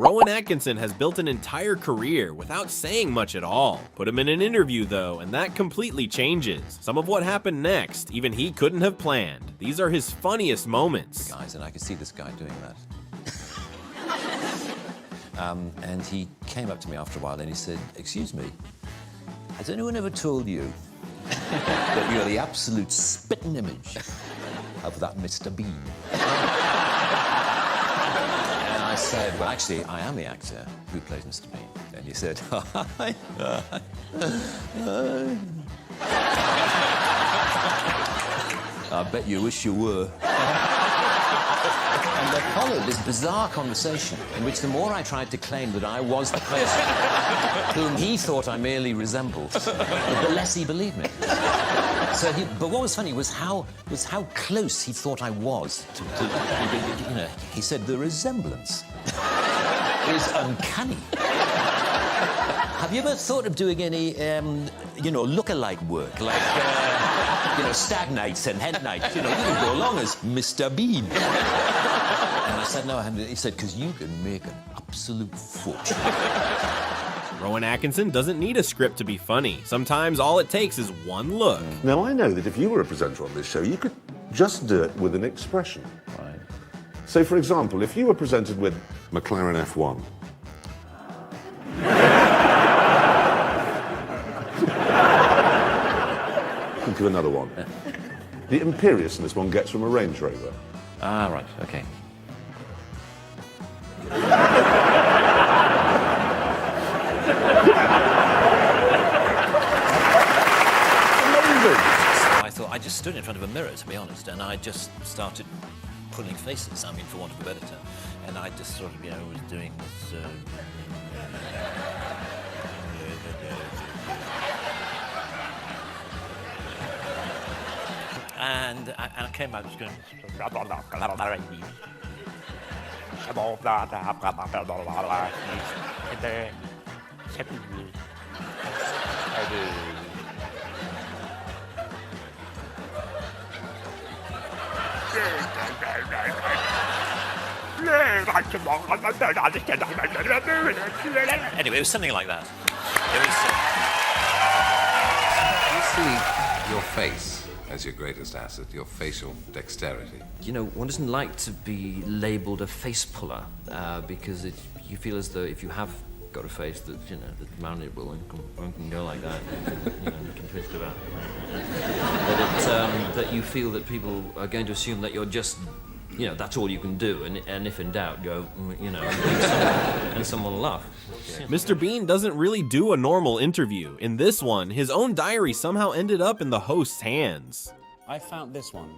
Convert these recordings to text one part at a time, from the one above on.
Rowan Atkinson has built an entire career without saying much at all. Put him in an interview though, and that completely changes. Some of what happened next, even he couldn't have planned. These are his funniest moments. Guys, and I could see this guy doing that. And he came up to me after a while and he said, "Excuse me, has anyone ever told you that you're the absolute spitting image of that Mr. Bean?" And I said, "Well, actually, I am the actor who plays Mr. Bean." And he said, "I bet you wish you were." And there followed this bizarre conversation in which the more I tried to claim that I was the person whom he thought I merely resembled, the less he believed me. But what was funny was how close he thought I was to you know, he said the resemblance is uncanny. Have you ever thought of doing any, look-alike work, like, Stag Nights and Hen Nights? You can go along as Mr. Bean. And I said, no, I haven't. He said, because you can make an absolute fortune. Rowan Atkinson doesn't need a script to be funny. Sometimes all it takes is one look. Now, I know that if you were a presenter on this show, you could just do it with an expression. Right. So, for example, if you were presented with McLaren F1, think of another one. The imperiousness one gets from a Range Rover. Ah, right, okay. I thought I just stood in front of a mirror, to be honest, and I just started pulling faces, for want of a better term. And I just sort of, was doing this... And I came out just going... Anyway, it was something like that. You see your face as your greatest asset, your facial dexterity. One doesn't like to be labelled a face puller because you feel as though if you have got a face that, that's malleable and can go like that, you can twist about. That you feel that people are going to assume that you're just, that's all you can do, and if in doubt, go, and someone will laugh. Mr. Bean doesn't really do a normal interview. In this one, his own diary somehow ended up in the host's hands. I found this one.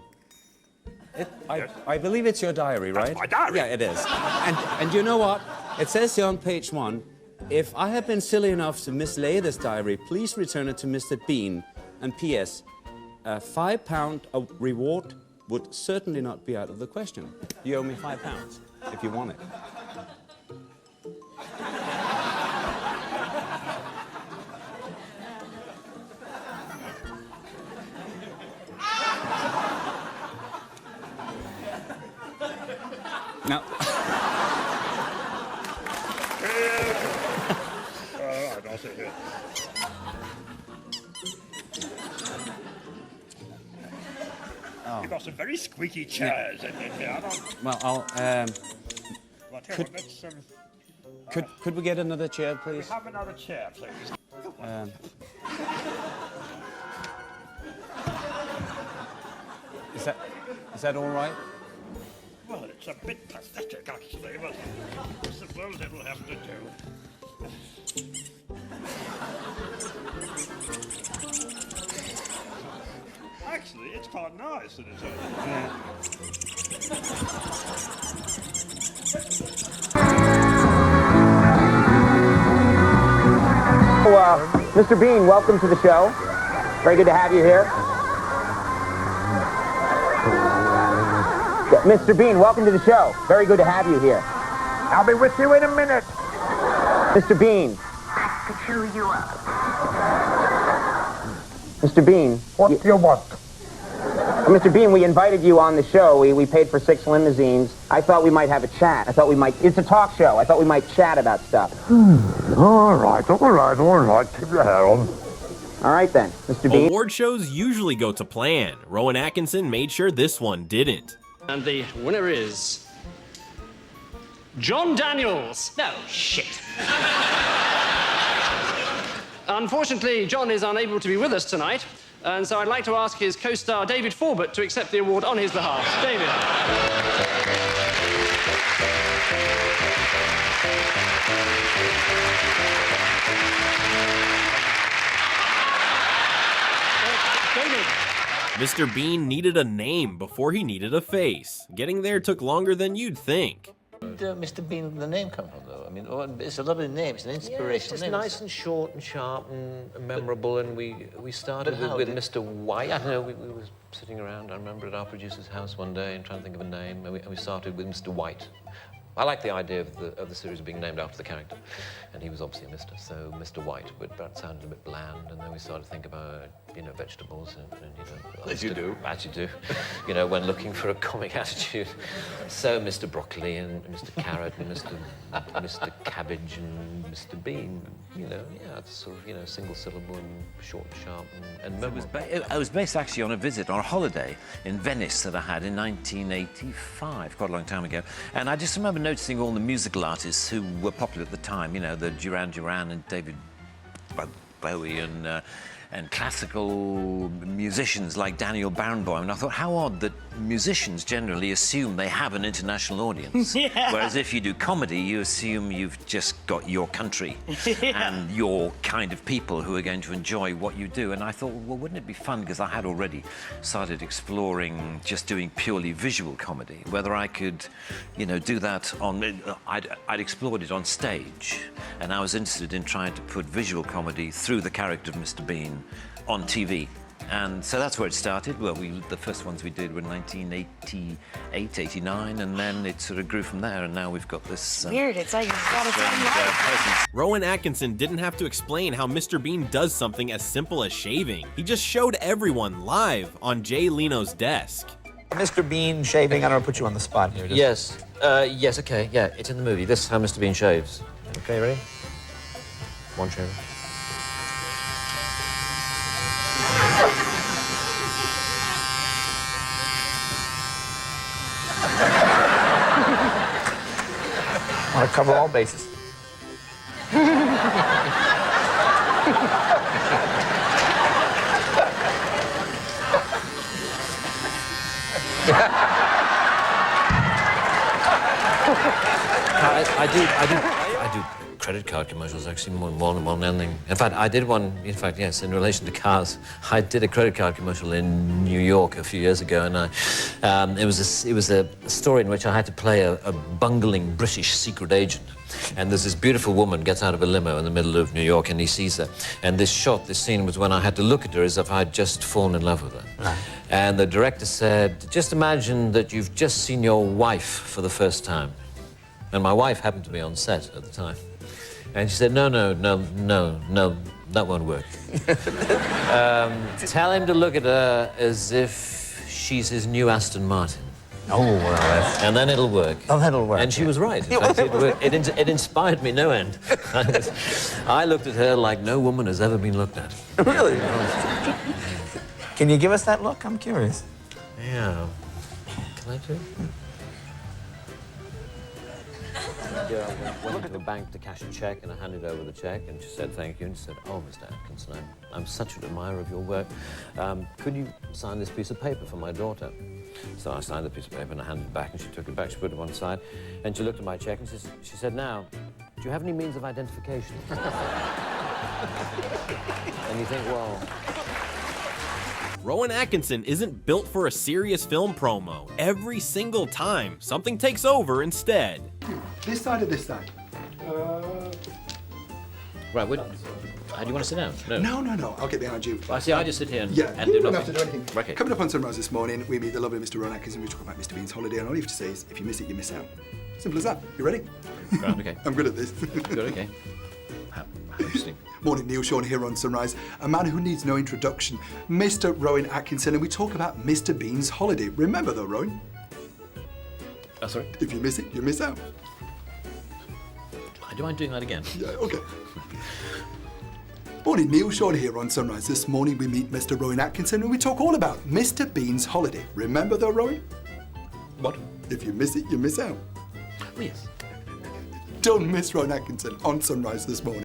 I believe it's your diary, right? That's my diary. Yeah, it is. And you know what? It says here on page 1, if I have been silly enough to mislay this diary, please return it to Mr. Bean. And P.S., a £5 reward would certainly not be out of the question. You owe me £5 if you want it. No. I'll sit here. You've got some very squeaky chairs. Well, I'll... Could we get another chair, please? Have another chair, please. Is that all right? Well, it's a bit pathetic, actually, but I suppose it'll have to do. Actually, it's quite nice in its own. Mr. Bean, welcome to the show. Very good to have you here. Mr. Bean, welcome to the show. Very good to have you here. I'll be with you in a minute. Mr. Bean. I could chew you up. Mr. Bean. What do you want? Mr. Bean, we invited you on the show. We paid for 6 limousines. I thought we might have a chat. It's a talk show. I thought we might chat about stuff. All right. Keep your hair on. All right, then, Mr. Bean. Award shows usually go to plan. Rowan Atkinson made sure this one didn't. And the winner is... John Daniels. No, shit. Unfortunately, John is unable to be with us tonight, and so I'd like to ask his co-star David Forbert to accept the award on his behalf. David. Mr. Bean needed a name before he needed a face. Getting there took longer than you'd think. Where did Mr. Bean, the name come from, though? I mean, it's a lovely name. It's an inspirational name. It's nice and short and sharp and memorable, and we started with Mr. White. I don't know, we were sitting around, I remember, at our producer's house one day and trying to think of a name, and we started with Mr. White. I like the idea of the series being named after the character, and he was obviously a Mr., so Mr. White, but that sounded a bit bland, and then we started to think about, vegetables, and As you do. As you do, when looking for a comic attitude. So Mr. Broccoli and Mr. Carrot and Mr. Cabbage and Mr. Bean, it's sort of, single syllable and short and sharp and memorable. I was based actually on a visit, on a holiday in Venice that I had in 1985, quite a long time ago, and I just remember noticing all the musical artists who were popular at the time, the Duran Duran and David Bowie and classical musicians like Daniel Barenboim, and I thought, how odd that musicians generally assume they have an international audience. Yeah. Whereas if you do comedy, you assume you've just got your country and your kind of people who are going to enjoy what you do. And I thought, well, wouldn't it be fun, because I had already started exploring just doing purely visual comedy, whether I could, do that on... I'd explored it on stage, and I was interested in trying to put visual comedy through the character of Mr. Bean on TV. And so that's where it started. Well, the first ones we did were in 1988, 89, and then it sort of grew from there, and now we've got this... Weird, it's like it's got its own life. Rowan Atkinson didn't have to explain how Mr. Bean does something as simple as shaving. He just showed everyone live on Jay Leno's desk. Mr. Bean shaving, I don't want to put you on the spot here. Yes, okay, yeah, it's in the movie. This is how Mr. Bean shaves. Okay, ready? One shave. I want to cover all bases. I do credit card commercials, actually, more than one ending. In fact, I did one, yes, in relation to cars. I did a credit card commercial in New York a few years ago, and it was a story in which I had to play a bungling British secret agent. And there's this beautiful woman gets out of a limo in the middle of New York, and he sees her. And this scene was when I had to look at her as if I'd just fallen in love with her. Right. And the director said, just imagine that you've just seen your wife for the first time. And my wife happened to be on set at the time. And she said, no, that won't work. Tell him to look at her as if she's his new Aston Martin. Oh, well, that's... And then it'll work. Oh, that'll work. And she was right. In fact, it inspired me no end. I looked at her like no woman has ever been looked at. Really? Can you give us that look? I'm curious. Yeah. Can I do it? I went into a bank to cash a check, and I handed over the check, and she said thank you, and she said, oh, Mr. Atkinson, I'm such an admirer of your work. Could you sign this piece of paper for my daughter? So I signed the piece of paper, and I handed it back, and she took it back, she put it on one side, and she looked at my check, and she said, now, do you have any means of identification? And you think, well... Rowan Atkinson isn't built for a serious film promo. Every single time, something takes over instead. This side or this side? Right, do you want to sit down? No. I'll get behind you. I see, I just sit here and you do don't nothing. have to do anything. Okay. Coming up on Sunrise this morning, we meet the lovely Mr. Rowan Atkinson. We talk about Mr. Bean's holiday, and all you have to say is, if you miss it, you miss out. Simple as that. You ready? Right, okay. I'm good at this. Good, okay. hosting. Morning, Neil Sean here on Sunrise. A man who needs no introduction, Mr. Rowan Atkinson, and we talk about Mr. Bean's holiday. Remember though, Rowan? Oh, sorry? If you miss it, you miss out. Do you mind doing that again? Yeah, okay. Morning, Neil Sean here on Sunrise. This morning we meet Mr. Rowan Atkinson and we talk all about Mr. Bean's holiday. Remember though, Rowan? What? If you miss it, you miss out. Oh, yes. Don't miss Rowan Atkinson on Sunrise this morning.